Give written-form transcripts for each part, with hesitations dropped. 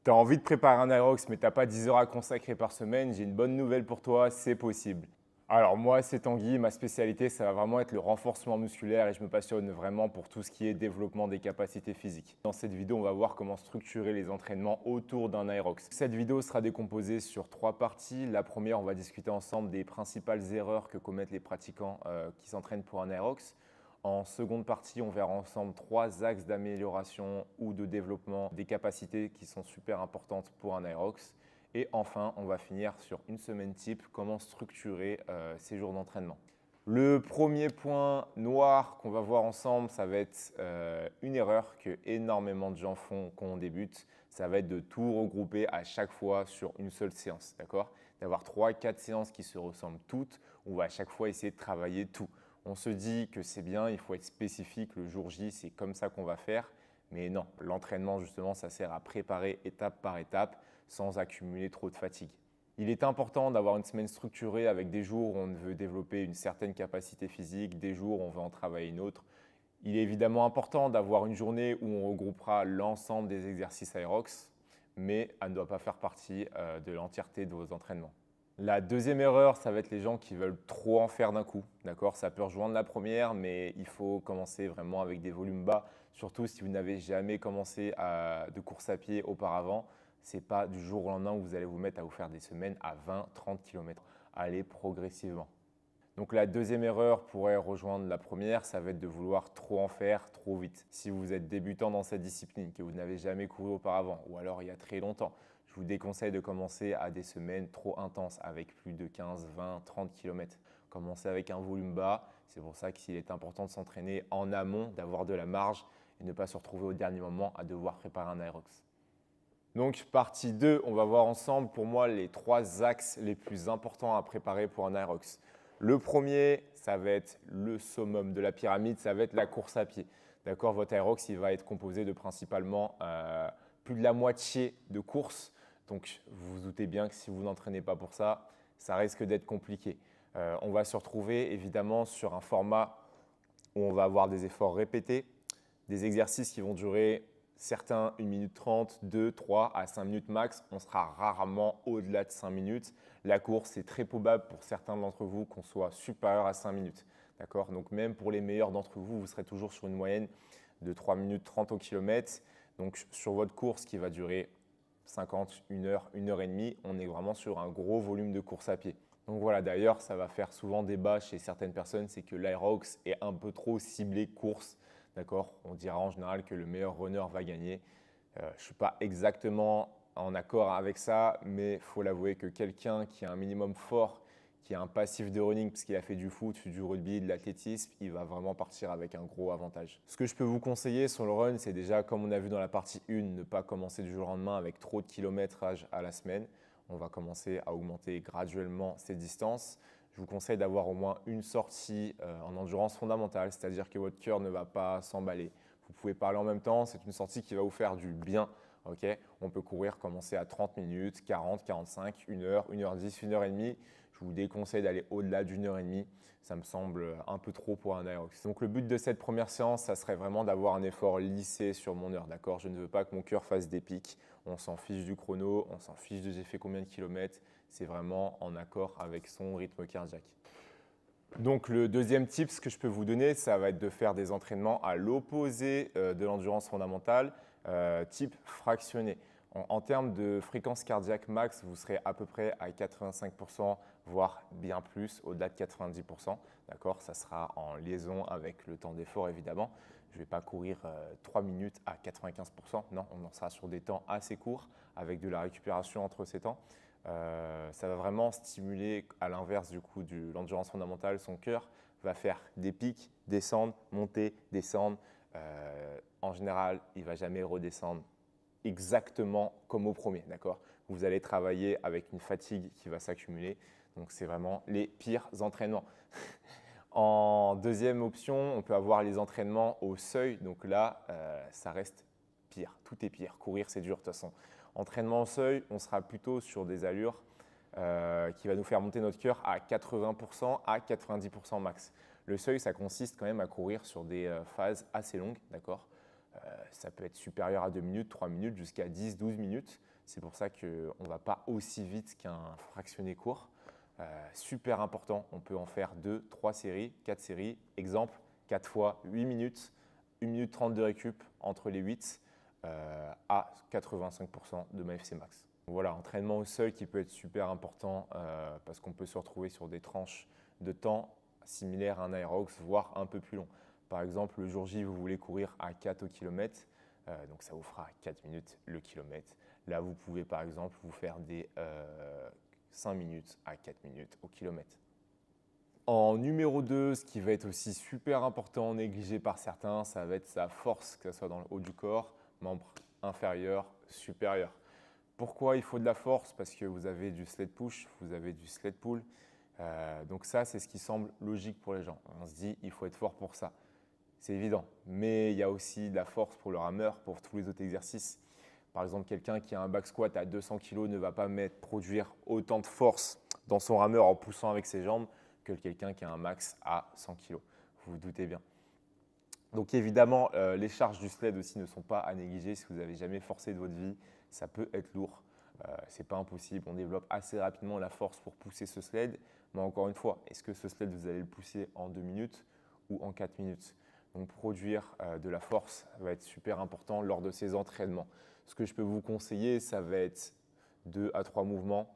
Tu as envie de préparer un aérox, mais tu n'as pas 10 heures à consacrer par semaine, j'ai une bonne nouvelle pour toi, c'est possible. Alors moi, c'est Tanguy, ma spécialité, ça va vraiment être le renforcement musculaire et je me passionne vraiment pour tout ce qui est développement des capacités physiques. Dans cette vidéo, on va voir comment structurer les entraînements autour d'un aérox. Cette vidéo sera décomposée sur 3 parties. La première, on va discuter ensemble des principales erreurs que commettent les pratiquants qui s'entraînent pour un aérox. En seconde partie, on verra ensemble 3 axes d'amélioration ou de développement des capacités qui sont super importantes pour un aérox. Et enfin, on va finir sur une semaine type, comment structurer ces jours d'entraînement. Le premier point noir qu'on va voir ensemble, ça va être une erreur que énormément de gens font quand on débute. Ça va être de tout regrouper à chaque fois sur une seule séance, d'accord? D'avoir 3-4 séances qui se ressemblent toutes, on va à chaque fois essayer de travailler tout. On se dit que c'est bien, il faut être spécifique, le jour J, c'est comme ça qu'on va faire. Mais non, l'entraînement, justement, ça sert à préparer étape par étape sans accumuler trop de fatigue. Il est important d'avoir une semaine structurée avec des jours où on veut développer une certaine capacité physique, des jours où on veut en travailler une autre. Il est évidemment important d'avoir une journée où on regroupera l'ensemble des exercices aérox, mais elle ne doit pas faire partie de l'entièreté de vos entraînements. La deuxième erreur, ça va être les gens qui veulent trop en faire d'un coup. D'accord? Ça peut rejoindre la première, mais il faut commencer vraiment avec des volumes bas. Surtout si vous n'avez jamais commencé de course à pied auparavant. Ce n'est pas du jour au lendemain où vous allez vous mettre à vous faire des semaines à 20-30 km. Allez progressivement. Donc la deuxième erreur pourrait rejoindre la première, ça va être de vouloir trop en faire trop vite. Si vous êtes débutant dans cette discipline, que vous n'avez jamais couru auparavant, ou alors il y a très longtemps, je vous déconseille de commencer à des semaines trop intenses avec plus de 15, 20, 30 km. Commencez avec un volume bas, c'est pour ça qu'il est important de s'entraîner en amont, d'avoir de la marge et ne pas se retrouver au dernier moment à devoir préparer un aérox. Donc partie 2, on va voir ensemble pour moi les 3 axes les plus importants à préparer pour un aérox. Le premier, ça va être le summum de la pyramide, ça va être la course à pied. D'accord, votre aérox, il va être composé de principalement plus de la moitié de courses. Donc vous vous doutez bien que si vous n'entraînez pas pour ça, ça risque d'être compliqué. On va se retrouver évidemment sur un format où on va avoir des efforts répétés, des exercices qui vont durer certains 1 minute 30, 2, 3 à 5 minutes max. On sera rarement au-delà de 5 minutes. La course, c'est très probable pour certains d'entre vous qu'on soit supérieur à 5 minutes. D'accord? Donc même pour les meilleurs d'entre vous, vous serez toujours sur une moyenne de 3 minutes 30 au kilomètre. Donc sur votre course qui va durer 50, 1 heure, 1 heure et demie, on est vraiment sur un gros volume de course à pied. Donc voilà, d'ailleurs, ça va faire souvent débat chez certaines personnes, c'est que l'aérox est un peu trop ciblé course. D'accord? On dira en général que le meilleur runner va gagner. Je ne suis pas exactement en accord avec ça, mais il faut l'avouer que quelqu'un qui a un minimum fort, qui a un passif de running parce qu'il a fait du foot, du rugby, de l'athlétisme, il va vraiment partir avec un gros avantage. Ce que je peux vous conseiller sur le run, c'est déjà, comme on a vu dans la partie 1, ne pas commencer du jour au lendemain avec trop de kilométrage à la semaine. On va commencer à augmenter graduellement ces distances. Je vous conseille d'avoir au moins une sortie en endurance fondamentale, c'est-à-dire que votre cœur ne va pas s'emballer. Vous pouvez parler en même temps, c'est une sortie qui va vous faire du bien. Okay, on peut courir, commencer à 30 minutes, 40, 45, 1 heure, 1 heure 10, 1 heure et demie. Je vous déconseille d'aller au-delà d'1 heure et demie. Ça me semble un peu trop pour un aérox. Donc le but de cette première séance, ça serait vraiment d'avoir un effort lissé sur mon heure. D'accord? Je ne veux pas que mon cœur fasse des pics. On s'en fiche du chrono, on s'en fiche de j'ai fait combien de kilomètres. C'est vraiment en accord avec son rythme cardiaque. Donc le deuxième tip que je peux vous donner, ça va être de faire des entraînements à l'opposé de l'endurance fondamentale, type fractionné. En termes de fréquence cardiaque max, vous serez à peu près à 85%, voire bien plus, au-delà de 90%. D'accord? Ça sera en liaison avec le temps d'effort évidemment. Je ne vais pas courir 3 minutes à 95%. Non, on en sera sur des temps assez courts avec de la récupération entre ces temps. Ça va vraiment stimuler, à l'inverse du coup de l'endurance fondamentale, son cœur va faire des pics, descendre, monter, descendre. En général, il ne va jamais redescendre exactement comme au premier, d'accord? Vous allez travailler avec une fatigue qui va s'accumuler. Donc, c'est vraiment les pires entraînements. En deuxième option, on peut avoir les entraînements au seuil. Donc là, ça reste pire. Tout est pire. Courir, c'est dur de toute façon. Entraînement au seuil, on sera plutôt sur des allures qui va nous faire monter notre cœur à 80% à 90% max. Le seuil, ça consiste quand même à courir sur des phases assez longues, d'accord? Ça peut être supérieur à 2 minutes, 3 minutes, jusqu'à 10, 12 minutes. C'est pour ça qu'on ne va pas aussi vite qu'un fractionné court. Super important, on peut en faire 2, 3 séries, 4 séries. Exemple, 4 fois 8 minutes, 1 minute 30 de récup entre les 8 à 85% de ma FC max. Voilà, entraînement au sol qui peut être super important parce qu'on peut se retrouver sur des tranches de temps similaires à un aerox, voire un peu plus long. Par exemple, le jour J, vous voulez courir à 4 au kilomètre, donc ça vous fera 4 minutes le kilomètre. Là, vous pouvez par exemple vous faire des 5 minutes à 4 minutes au kilomètre. En numéro 2, ce qui va être aussi super important, négligé par certains, ça va être sa force, que ce soit dans le haut du corps, membre inférieur, supérieur. Pourquoi il faut de la force? Parce que vous avez du sled push, vous avez du sled pull. Donc ça, c'est ce qui semble logique pour les gens. On se dit, il faut être fort pour ça. C'est évident. Mais il y a aussi de la force pour le rameur, pour tous les autres exercices. Par exemple, quelqu'un qui a un back squat à 200 kg ne va pas produire autant de force dans son rameur en poussant avec ses jambes que quelqu'un qui a un max à 100 kg. Vous vous doutez bien. Donc évidemment, les charges du sled aussi ne sont pas à négliger. Si vous n'avez jamais forcé de votre vie, ça peut être lourd. Ce n'est pas impossible. On développe assez rapidement la force pour pousser ce sled. Mais encore une fois, est-ce que ce sled, vous allez le pousser en 2 minutes ou en 4 minutes? Donc produire de la force va être super important lors de ces entraînements. Ce que je peux vous conseiller, ça va être 2 à 3 mouvements.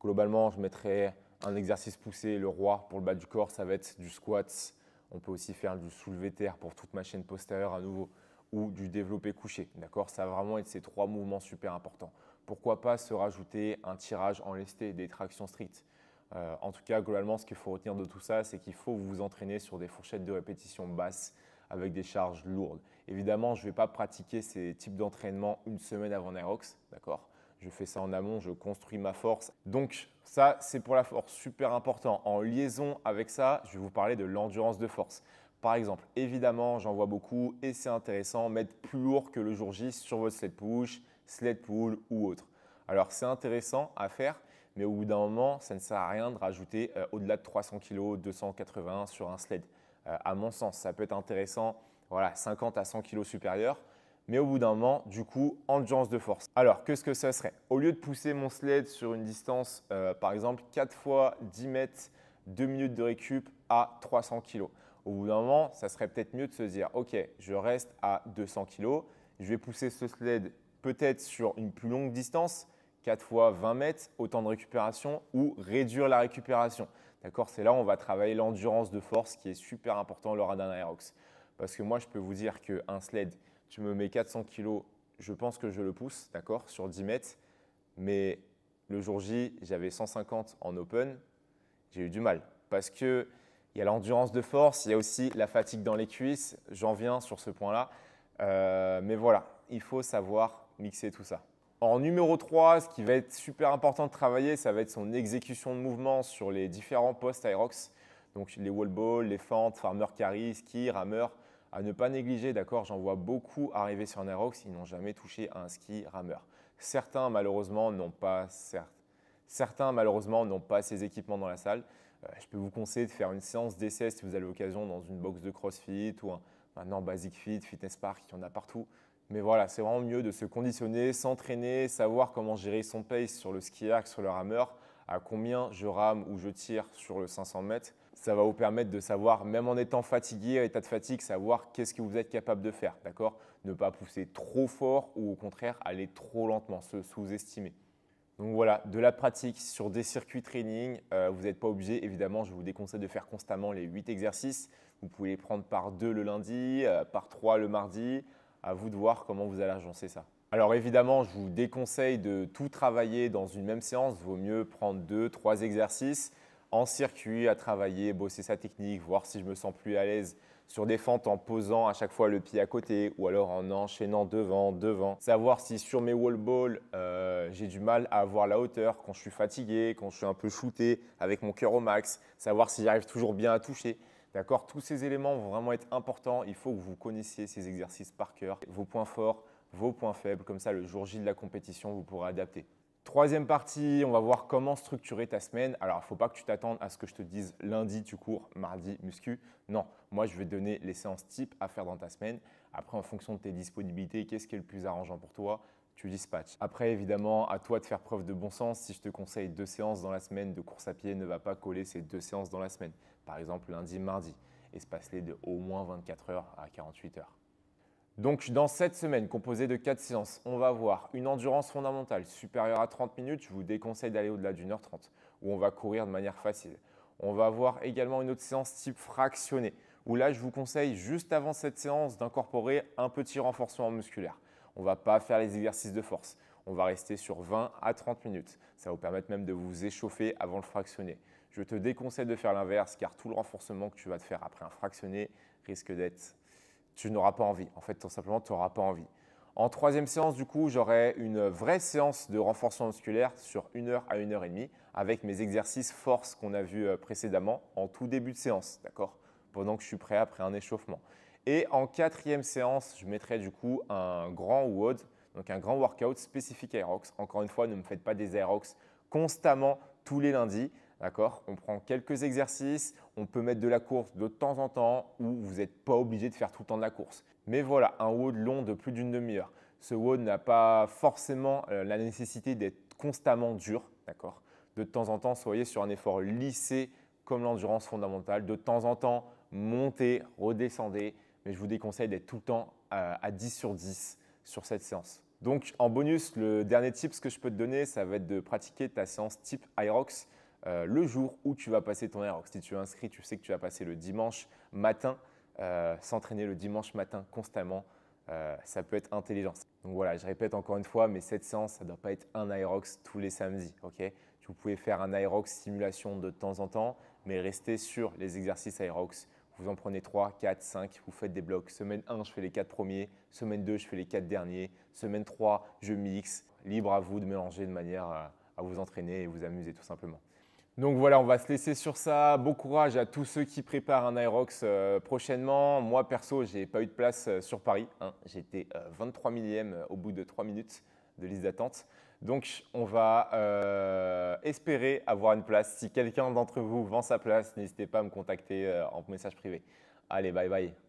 Globalement, je mettrai un exercice poussé, le roi pour le bas du corps, ça va être du squat. On peut aussi faire du soulevé terre pour toute ma chaîne postérieure à nouveau ou du développé couché. D'accord? Ça va vraiment être ces 3 mouvements super importants. Pourquoi pas se rajouter un tirage en lesté, des tractions strictes. En tout cas, globalement, ce qu'il faut retenir de tout ça, c'est qu'il faut vous entraîner sur des fourchettes de répétition basses avec des charges lourdes. Évidemment, je ne vais pas pratiquer ces types d'entraînement une semaine avant un aerox, d'accord? Je fais ça en amont, je construis ma force. Donc ça, c'est pour la force, super important. En liaison avec ça, je vais vous parler de l'endurance de force. Par exemple, évidemment, j'en vois beaucoup et c'est intéressant, mettre plus lourd que le jour J sur votre sled push, sled pull ou autre. Alors c'est intéressant à faire, mais au bout d'un moment, ça ne sert à rien de rajouter au-delà de 300 kg, 280 sur un sled. À mon sens, ça peut être intéressant, voilà, 50 à 100 kg supérieur, mais au bout d'un moment, du coup, endurance de force. Alors, qu'est-ce que ça serait? Au lieu de pousser mon sled sur une distance, par exemple, 4 fois 10 mètres, 2 minutes de récup à 300 kg. Au bout d'un moment, ça serait peut-être mieux de se dire, OK, je reste à 200 kg, je vais pousser ce sled peut-être sur une plus longue distance, 4 fois 20 mètres, autant de récupération ou réduire la récupération. D'accord? C'est là où on va travailler l'endurance de force qui est super important lors d'un aerox. Parce que moi, je peux vous dire qu'un sled, tu me mets 400 kg, je pense que je le pousse, d'accord, sur 10 mètres. Mais le jour J, j'avais 150 en open, j'ai eu du mal. Parce qu'il y a l'endurance de force, il y a aussi la fatigue dans les cuisses. J'en viens sur ce point-là. Mais voilà, il faut savoir mixer tout ça. En numéro 3, ce qui va être super important de travailler, ça va être son exécution de mouvement sur les différents postes aerox. Donc les wall balls, les fentes, farmer carry, ski, rameur, à ne pas négliger, d'accord? J'en vois beaucoup arriver sur un aerox, ils n'ont jamais touché à un ski rameur. Certains malheureusement n'ont pas ces équipements dans la salle. Je peux vous conseiller de faire une séance d'essai si vous avez l'occasion dans une box de CrossFit ou maintenant Basic Fit, Fitness Park, il y en a partout. Mais voilà, c'est vraiment mieux de se conditionner, s'entraîner, savoir comment gérer son pace sur le ski arc, sur le rameur, à combien je rame ou je tire sur le 500 mètres. Ça va vous permettre de savoir, même en étant fatigué, à état de fatigue, savoir qu'est-ce que vous êtes capable de faire, d'accord? Ne pas pousser trop fort ou au contraire aller trop lentement, se sous-estimer. Donc voilà, de la pratique sur des circuits training. Vous n'êtes pas obligé, évidemment, je vous déconseille de faire constamment les 8 exercices. Vous pouvez les prendre par 2 le lundi, par 3 le mardi. À vous de voir comment vous allez agencer ça. Alors évidemment, je vous déconseille de tout travailler dans une même séance. Il vaut mieux prendre 2, 3 exercices en circuit à travailler, bosser sa technique, voir si je me sens plus à l'aise sur des fentes en posant à chaque fois le pied à côté ou alors en enchaînant devant. Savoir si sur mes wall balls, j'ai du mal à avoir la hauteur quand je suis fatigué, quand je suis un peu shooté avec mon cœur au max. Savoir si j'arrive toujours bien à toucher. D'accord? Tous ces éléments vont vraiment être importants. Il faut que vous connaissiez ces exercices par cœur, vos points forts, vos points faibles. Comme ça, le jour J de la compétition, vous pourrez adapter. Troisième partie, on va voir comment structurer ta semaine. Alors, il ne faut pas que tu t'attendes à ce que je te dise lundi, tu cours, mardi, muscu. Non, moi, je vais te donner les séances types à faire dans ta semaine. Après, en fonction de tes disponibilités, qu'est-ce qui est le plus arrangeant pour toi? tu dispatches. Après, évidemment, à toi de faire preuve de bon sens. Si je te conseille 2 séances dans la semaine de course à pied, ne va pas coller ces 2 séances dans la semaine. Par exemple, lundi, mardi. Espace-les de au moins 24 heures à 48 heures. Donc, dans cette semaine composée de 4 séances, on va voir une endurance fondamentale supérieure à 30 minutes. Je vous déconseille d'aller au-delà d'1h30, où on va courir de manière facile. On va avoir également une autre séance type fractionnée, où là, je vous conseille juste avant cette séance d'incorporer un petit renforcement musculaire. On ne va pas faire les exercices de force. On va rester sur 20 à 30 minutes. Ça va vous permettre même de vous échauffer avant le fractionné. Je te déconseille de faire l'inverse, car tout le renforcement que tu vas te faire après un fractionné risque d'être… Tu n'auras pas envie. En fait, tout simplement, tu n'auras pas envie. En troisième séance, du coup, j'aurai une vraie séance de renforcement musculaire sur 1 heure à 1 heure et demie avec mes exercices force qu'on a vus précédemment en tout début de séance, d'accord? Pendant que je suis prêt après un échauffement. Et en quatrième séance, je mettrai du coup un grand WOD, donc un grand workout spécifique Aerox. Encore une fois, ne me faites pas des Aerox constamment tous les lundis. D'accord? On prend quelques exercices, on peut mettre de la course de temps en temps ou vous n'êtes pas obligé de faire tout le temps de la course. Mais voilà, un WOD long de plus d'une demi-heure. Ce WOD n'a pas forcément la nécessité d'être constamment dur. D'accord? De temps en temps, soyez sur un effort lissé comme l'endurance fondamentale. De temps en temps, montez, redescendez. Mais je vous déconseille d'être tout le temps à 10 sur 10 sur cette séance. Donc en bonus, le dernier tip que je peux te donner, ça va être de pratiquer ta séance type Aerox le jour où tu vas passer ton Aerox. Si tu es inscrit, tu sais que tu vas passer le dimanche matin, s'entraîner le dimanche matin constamment, ça peut être intelligent. Donc voilà, je répète encore une fois, mais cette séance, ça ne doit pas être un Aerox tous les samedis. Okay, vous pouvez faire un Aerox simulation de temps en temps, mais restez sur les exercices Aerox. Vous en prenez 3, 4, 5, vous faites des blocs. Semaine 1, je fais les 4 premiers. Semaine 2, je fais les 4 derniers. Semaine 3, je mixe. Libre à vous de mélanger de manière à vous entraîner et vous amuser tout simplement. Donc voilà, on va se laisser sur ça. Bon courage à tous ceux qui préparent un Aerox prochainement. Moi, perso, je n'ai pas eu de place sur Paris. Hein. J'étais 23 millième au bout de 3 minutes de liste d'attente. Donc, on va espérer avoir une place. Si quelqu'un d'entre vous vend sa place, n'hésitez pas à me contacter en message privé. Allez, bye bye.